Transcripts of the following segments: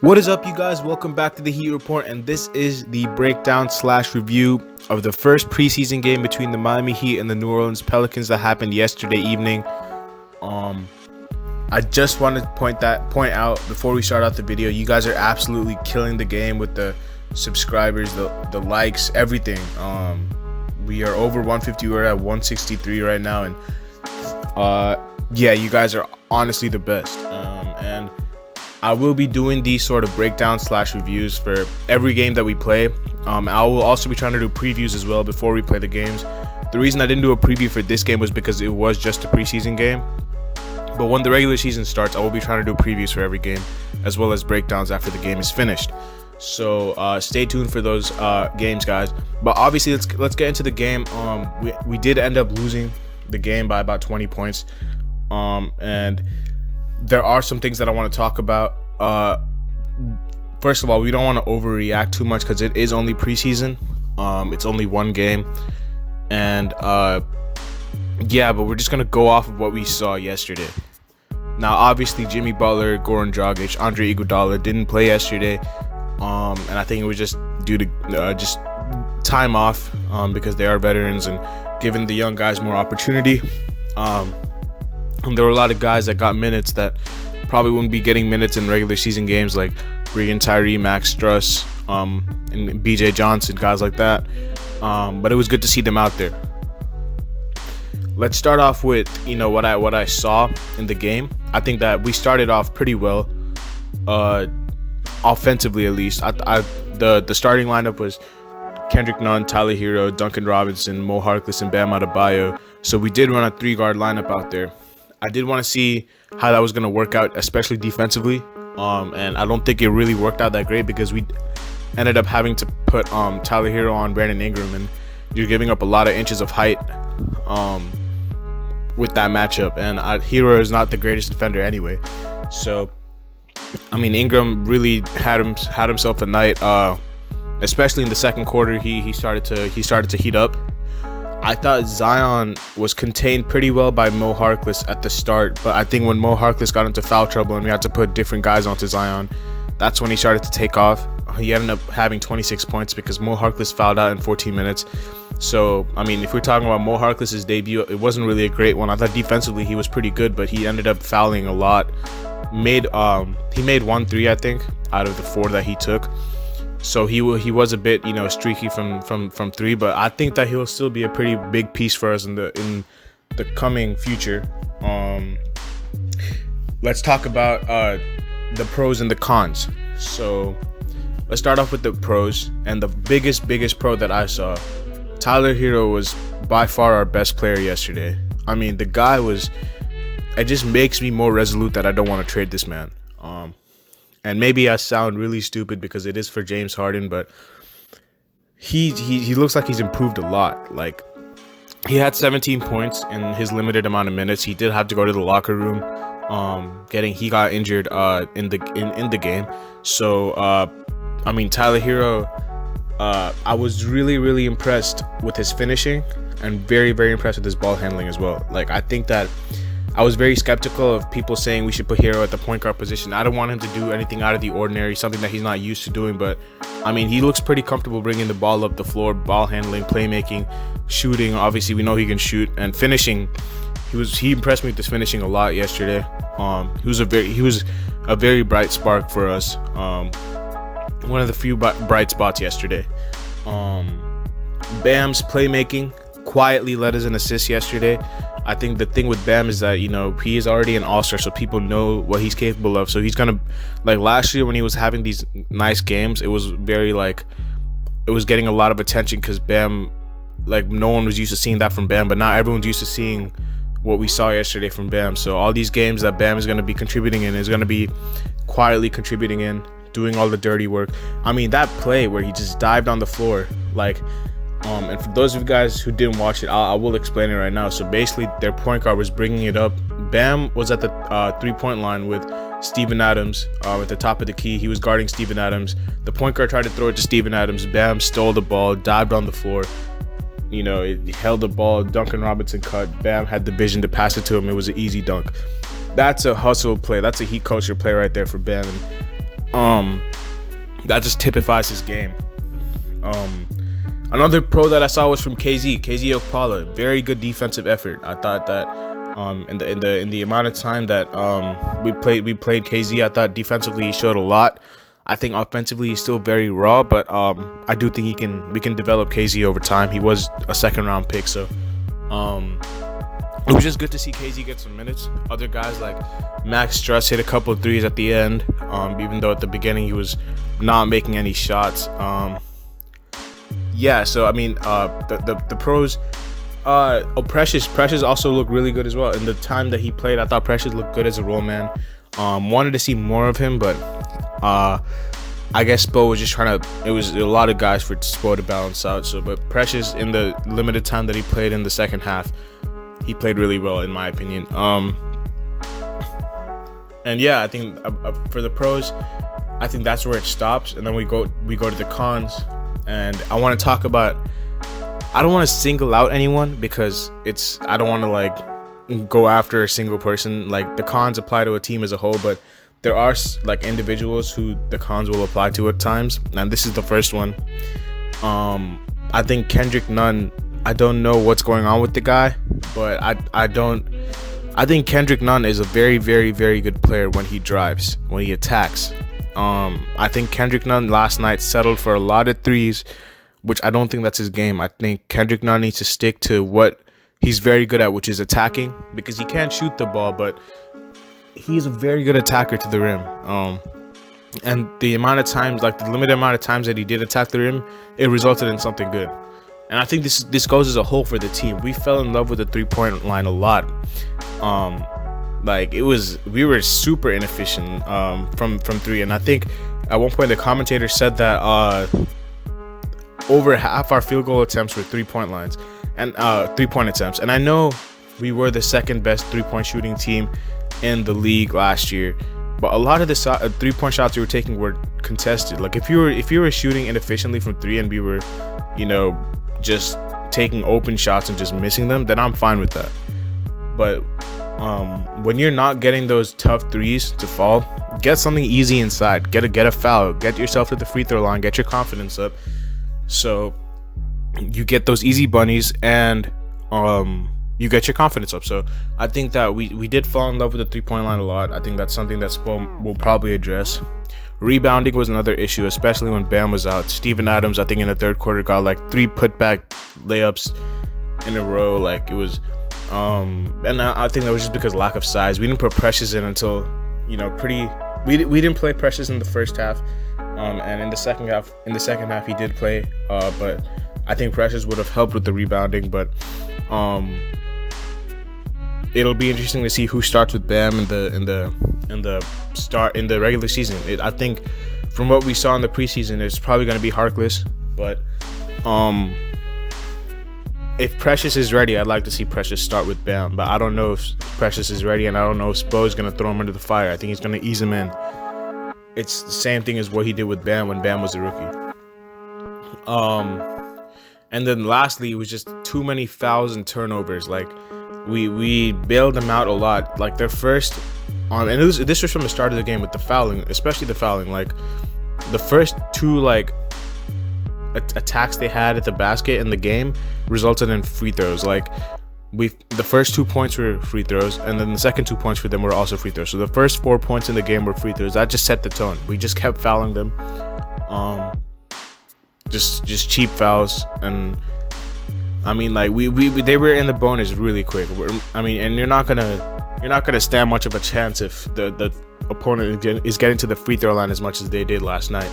What is up, you guys? Welcome back to the Heat Report, and this is the breakdown / review of the first preseason game between the Miami Heat and the New Orleans Pelicans that happened yesterday evening. I just wanted to point out before we start out the video, you guys are absolutely killing the game with the subscribers, the likes, everything. We are over 150. We're at 163 right now, and yeah, you guys are honestly the best. And I will be doing these sort of breakdowns / reviews for every game that we play. I will also be trying to do previews as well before we play the games. The reason I didn't do a preview for this game was because it was just a preseason game. But when the regular season starts, I will be trying to do previews for every game, as well as breakdowns after the game is finished. So stay tuned for those games, guys. But obviously, let's get into the game. We did end up losing the game by about 20 points. And there are some things that I want to talk about. First of all, we don't want to overreact too much because it is only preseason. It's only one game. And yeah, but we're just going to go off of what we saw yesterday. Now, obviously, Jimmy Butler, Goran Dragic, Andre Iguodala didn't play yesterday. And I think it was just due to just time off because they are veterans and giving the young guys more opportunity. And there were a lot of guys that got minutes that probably wouldn't be getting minutes in regular season games, like Regan Tyree, Max Struss, and BJ Johnson, guys like that. But it was good to see them out there. Let's start off with what I saw in the game. I think that we started off pretty well, offensively at least. The starting lineup was Kendrick Nunn, Tyler Hero, Duncan Robinson, Mo Harkless, and Bam Adebayo. So we did run a 3-guard lineup out there. I did want to see how that was going to work out, especially defensively. And I don't think it really worked out that great because we ended up having to put Tyler Hero on Brandon Ingram, and you're giving up a lot of inches of height with that matchup. And Hero is not the greatest defender anyway. So, I mean, Ingram really had himself a night. Especially in the second quarter, he started to heat up. I thought Zion was contained pretty well by Mo Harkless at the start, but I think when Mo Harkless got into foul trouble and we had to put different guys onto Zion, that's when he started to take off. He ended up having 26 points because Mo Harkless fouled out in 14 minutes. So, I mean, if we're talking about Mo Harkless' debut, it wasn't really a great one. I thought defensively he was pretty good, but he ended up fouling a lot. He made 1 3, I think, out of the 4 that he took. So he was a bit streaky from 3, but I think that he'll still be a pretty big piece for us in the coming future. Let's talk about the pros and the cons. So let's start off with the pros, and the biggest pro that I saw. Tyler Hero was by far our best player yesterday. I mean, the guy was. It just makes me more resolute that I don't want to trade this man. And maybe I sound really stupid because it is for James Harden, but he looks like he's improved a lot. Like, he had 17 points in his limited amount of minutes. He did have to go to the locker room. He got injured in the game. So I mean, Tyler Hero, I was really impressed with his finishing and very impressed with his ball handling as well. Like, I think that I was very skeptical of people saying we should put Hero at the point guard position. I don't want him to do anything out of the ordinary, something that he's not used to doing. But, I mean, he looks pretty comfortable bringing the ball up the floor, ball handling, playmaking, shooting. Obviously, we know he can shoot. And finishing, he impressed me with his finishing a lot yesterday. He was a very bright spark for us. One of the few bright spots yesterday. Bam's playmaking quietly led us an assist yesterday. I think the thing with Bam is that, he is already an all-star, so people know what he's capable of. So he's going to, like last year when he was having these nice games, it was it was getting a lot of attention because Bam, like, no one was used to seeing that from Bam, but now everyone's used to seeing what we saw yesterday from Bam. So all these games that Bam is going to be contributing in is going to be quietly contributing in, doing all the dirty work. I mean, that play where he just dived on the floor, like, and for those of you guys who didn't watch it, I will explain it right now. So basically, their point guard was bringing it up. Bam was at the 3-point line with Steven Adams at the top of the key. He was guarding Steven Adams. The point guard tried to throw it to Steven Adams. Bam stole the ball, dived on the floor. It held the ball. Duncan Robinson cut. Bam had the vision to pass it to him. It was an easy dunk. That's a hustle play. That's a Heat culture play right there for Bam. That just typifies his game. Another pro that I saw was from KZ Okpala. Very good defensive effort. I thought that in the amount of time that we played KZ, I thought defensively he showed a lot. I think offensively he's still very raw, but I do think we can develop KZ over time. He was a second round pick, so it was just good to see KZ get some minutes. Other guys like Max Struss hit a couple of threes at the end, even though at the beginning he was not making any shots. So I mean, the pros. Precious also looked really good as well. In the time that he played, I thought Precious looked good as a role man. Wanted to see more of him, but I guess Spo was just trying to. It was a lot of guys for Spo to balance out. So, but Precious, in the limited time that he played in the second half, he played really well, in my opinion. And yeah, I think for the pros, I think that's where it stops, and then we go to the cons, and I want to talk about. I don't want to single out anyone because I don't want to like go after a single person. Like the cons apply to a team as a whole, but there are like individuals who the cons will apply to at times, and this is the first one. I think Kendrick Nunn. I don't know what's going on with the guy, but I think Kendrick Nunn is a very, very, very good player when he drives, when he attacks. I think Kendrick Nunn last night settled for a lot of threes, which I don't think that's his game. I think Kendrick Nunn needs to stick to what he's very good at, which is attacking, because he can't shoot the ball, but he's a very good attacker to the rim. And the amount of times, like the limited amount of times that he did attack the rim, it resulted in something good. And I think this goes as a whole for the team. We fell in love with the 3-point line a lot. We were super inefficient from three, and I think at one point the commentator said that over half our field goal attempts were 3-point lines and 3-point attempts. And I know we were the second best 3-point shooting team in the league last year, but a lot of the 3-point shots we were taking were contested. Like if you were shooting inefficiently from three and we were, just taking open shots and just missing them, then I'm fine with that. But when you're not getting those tough threes to fall, get something easy inside. Get a foul. Get yourself to the free throw line. Get your confidence up. So you get those easy bunnies and you get your confidence up. So I think that we did fall in love with the 3-point line a lot. I think that's something that Spo will probably address. Rebounding was another issue, especially when Bam was out. Steven Adams, I think in the third quarter, got like 3 putback layups in a row. Like it was, and I think that was just because of lack of size. We didn't put Precious in until, we didn't play Precious in the first half, and in the second half he did play, but I think Precious would have helped with the rebounding. But it'll be interesting to see who starts with Bam in the regular season. I think from what we saw in the preseason, it's probably going to be Harkless. But if Precious is ready, I'd like to see Precious start with Bam. But I don't know if Precious is ready, and I don't know if Spo is going to throw him into the fire. I think he's going to ease him in. It's the same thing as what he did with Bam when Bam was a rookie. And then lastly, it was just too many fouls and turnovers. Like we bailed them out a lot. Like their first, and this was from the start of the game with the fouling, especially the fouling. Like the first two attacks they had at the basket in the game resulted in free throws. Like the first 2 points were free throws, and then the second 2 points for them were also free throws. So the first 4 points in the game were free throws. That just set the tone. We just kept fouling them. Just cheap fouls, and I mean, like they were in the bonus really quick. And you're not gonna stand much of a chance if the opponent is getting to the free throw line as much as they did last night.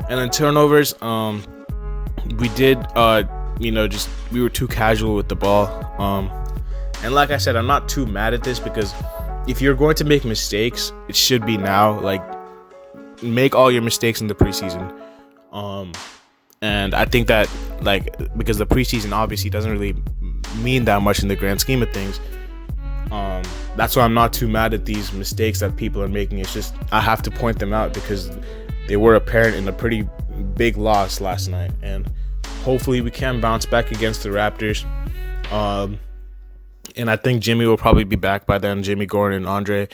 And then turnovers, we did we were too casual with the ball. And like I said, I'm not too mad at this, because if you're going to make mistakes, it should be now. Like make all your mistakes in the preseason. And I think that, because the preseason obviously doesn't really mean that much in the grand scheme of things, that's why I'm not too mad at these mistakes that people are making. It's just I have to point them out because they were apparent in a pretty big loss last night, and hopefully we can bounce back against the Raptors. And I think Jimmy will probably be back by then, Jimmy Gordon and Andre.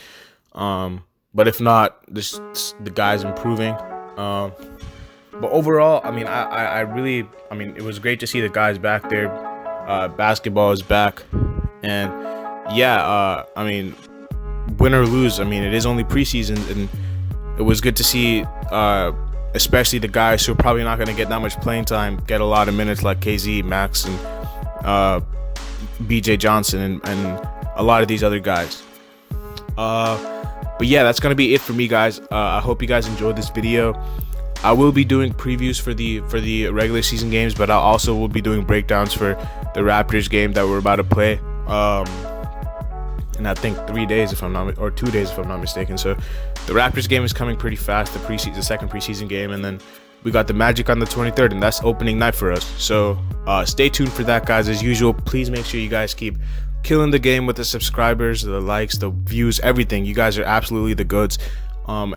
but if not, the guy's improving. But overall, I mean, I really, I mean, it was great to see the guys back there. Basketball is back, and yeah, I mean, win or lose, I mean, it is only preseason, and it was good to see, especially the guys who are probably not going to get that much playing time get a lot of minutes, like KZ, Max, and BJ Johnson, and a lot of these other guys. But yeah, that's gonna be it for me, guys. I hope you guys enjoyed this video. I will be doing previews for the regular season games, but I also will be doing breakdowns for the Raptors game that we're about to play. And I think 3 days, if I'm not, or 2 days, if I'm not mistaken. So the Raptors game is coming pretty fast. The second preseason game, and then we got the Magic on the 23rd, and that's opening night for us. So stay tuned for that, guys. As usual, please make sure you guys keep killing the game with the subscribers, the likes, the views, everything. You guys are absolutely the goods.